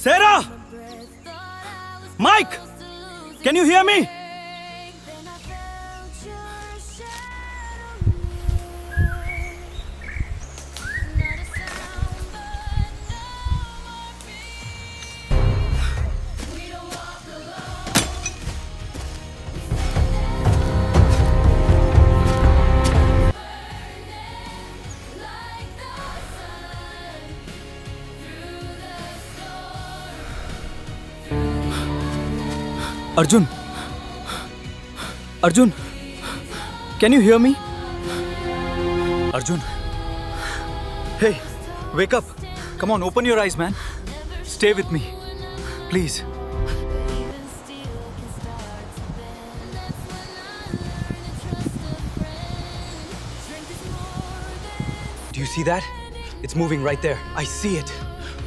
Sarah! Mike! Can you hear me? Arjun! Arjun! Can you hear me? Arjun! Hey, wake up! Come on, open your eyes, man. Stay with me. Please. Do you see that? It's moving right there. I see it.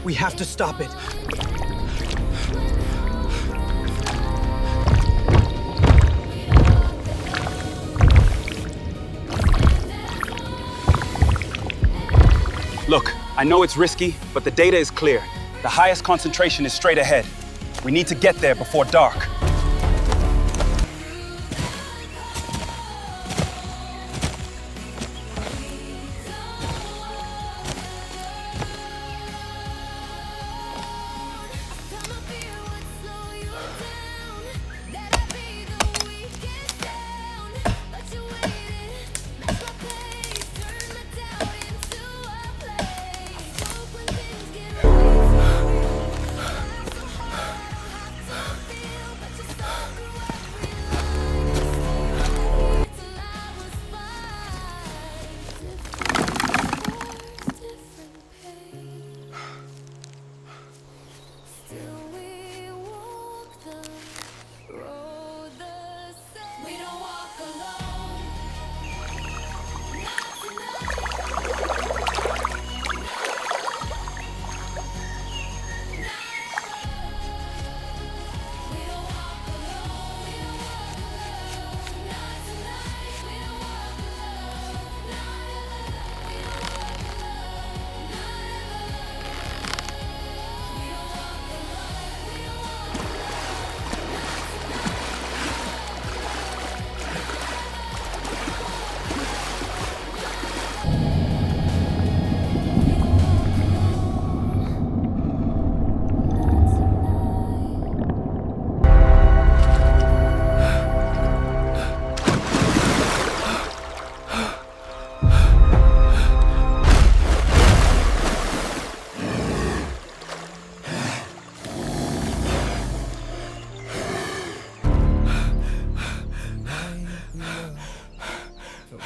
We have to stop it. Look, I know it's risky, but the data is clear. The highest concentration is straight ahead. We need to get there before dark.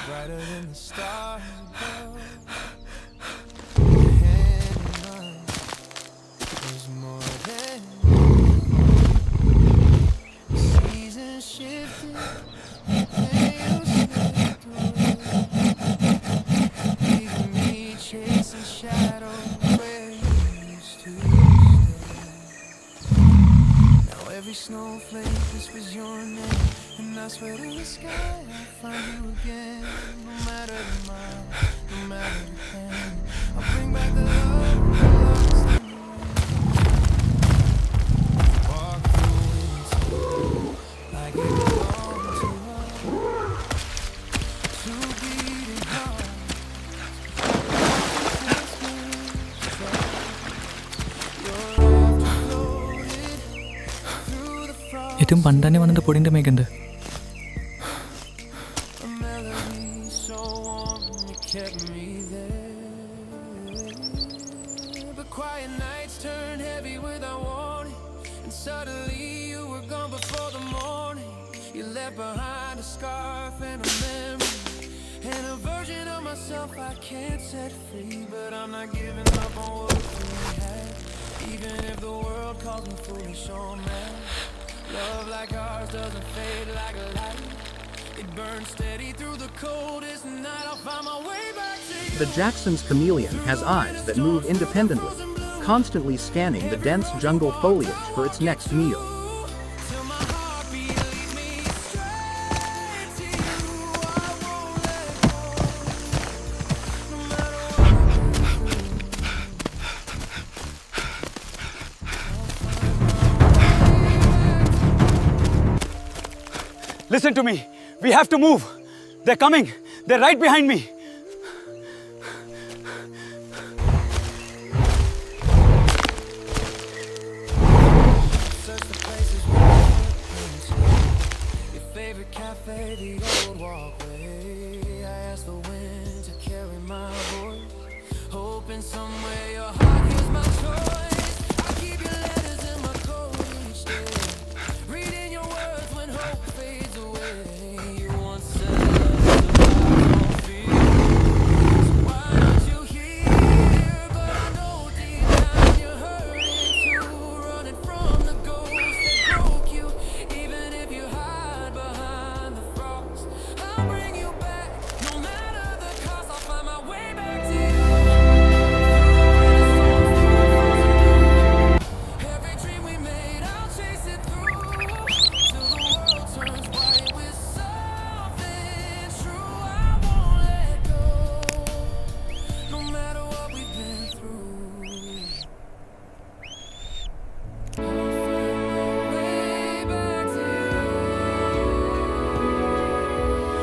brighter than the stars above. There's more than seasons shifting, slipped away, leaving me chasing shadows where you used to stay. Now every snowflake whispers your name, and I swear to the sky I'll find you again. No matter the miles, no matter the pain, I'll bring back the love lost in the rain. Walk through it like it belonged to us. Two beating hearts, you're off to floated through the frost. ഏറ്റവും പണ്ടാനെ വന്നിട്ട് പൊടിൻ്റെ മേക്കുണ്ട്. Kept me there, but quiet nights turned heavy without warning, and suddenly you were gone before the morning. You left behind a scarf and a memory, and a version of myself I can't set free. But I'm not giving up on what we had, even if the world calls me foolish or mad. Love like ours doesn't fade like a light. It burns steady through the coldest night. I'll find my way back to you. The Jackson's chameleon has eyes that move independently, constantly scanning the dense jungle foliage for its next meal. Till my heartbeat leads me straight to you. I won't let go, no matter what I do. Listen to me. We have to move. They're coming. They're right behind me. Search the places where your favorite cafe, the old walkway. I ask the wind to carry my voice, hoping somewhere your heart hears my choice. I keep your letters in my coat each day, reading your words when hope fades away. You once said love survives on fear, so why aren't you here? But I know deep down you're hurting too, running from the ghost that broke you. Even if you hide behind the frost, I'll bring you back. No matter the cost, I'll find my way back to you. Every dream we made, I'll chase it through, till the world turns white with something true. I won't let go, no matter what we've been through. I'll find my way back to you.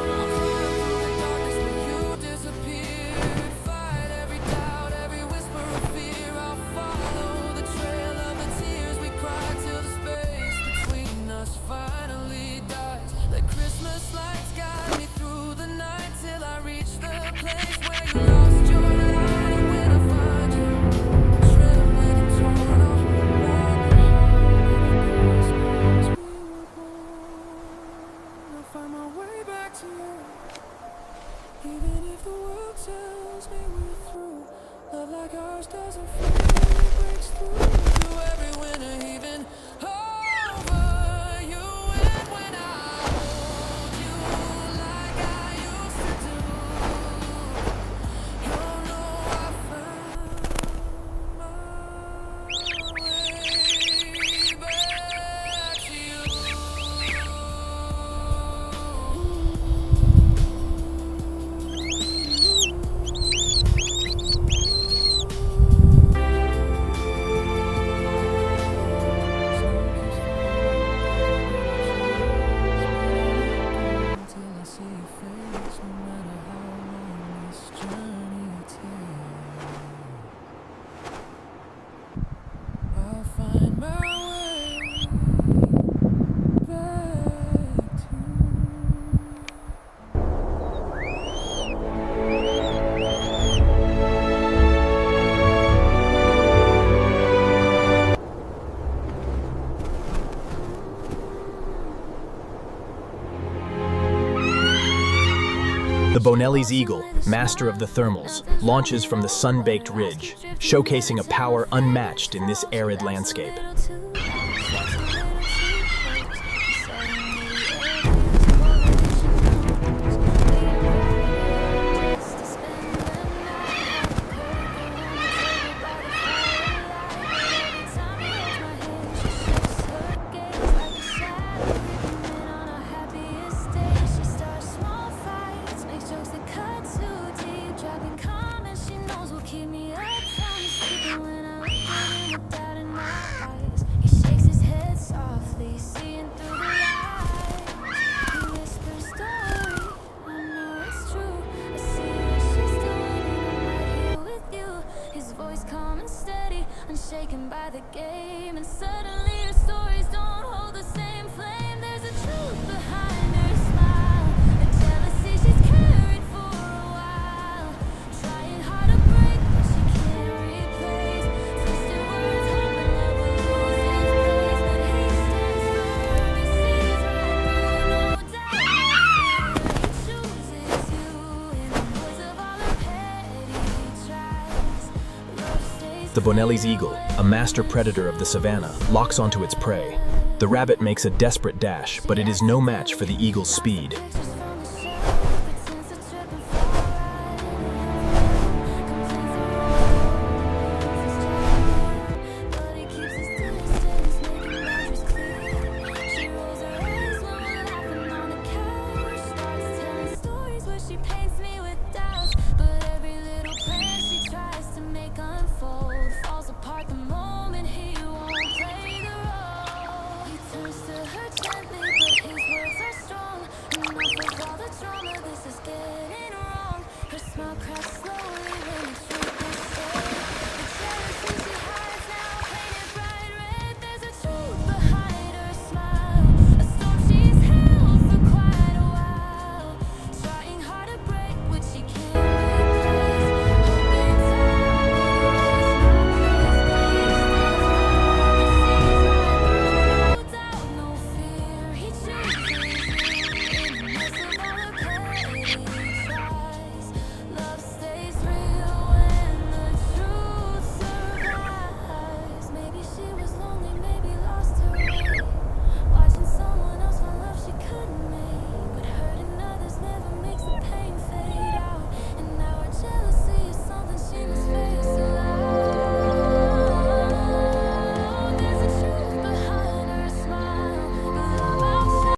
I'll climb through the darkness where you disappeared, fight every doubt, every whisper of fear. I'll follow the trail of the tears we cried till the space between us finally dies. Let Christmas lights guide me through the night till I reach the place where you lost your light. And when I find you, trembling and torn off, I'll find my way back to you. Even if the world tells me we're through, love like ours doesn't fade, it breaks through every winter, even over you. And when I hold you like I used to do, you'll know I found my way back to you. Until I see your face, no matter how long this journey takes, I'll find my way back to you. The Bonelli's eagle, master of the thermals, launches from the sun-baked ridge, showcasing a power unmatched in this arid landscape. Unshaken by the game, and suddenly your stories don't hold the same flame. There's a truth behind her smile, a jealousy she's carried for a while, trying hard to break but she can't replace. Twisted words, hoping love will lose its place, but he stands firm, he sees right through, no doubt. He chooses you in the noise of all her petty tries. Love stays. The Bonelli's eagle, a master predator of the savannah, locks onto its prey. The rabbit makes a desperate dash, but it is no match for the eagle's speed.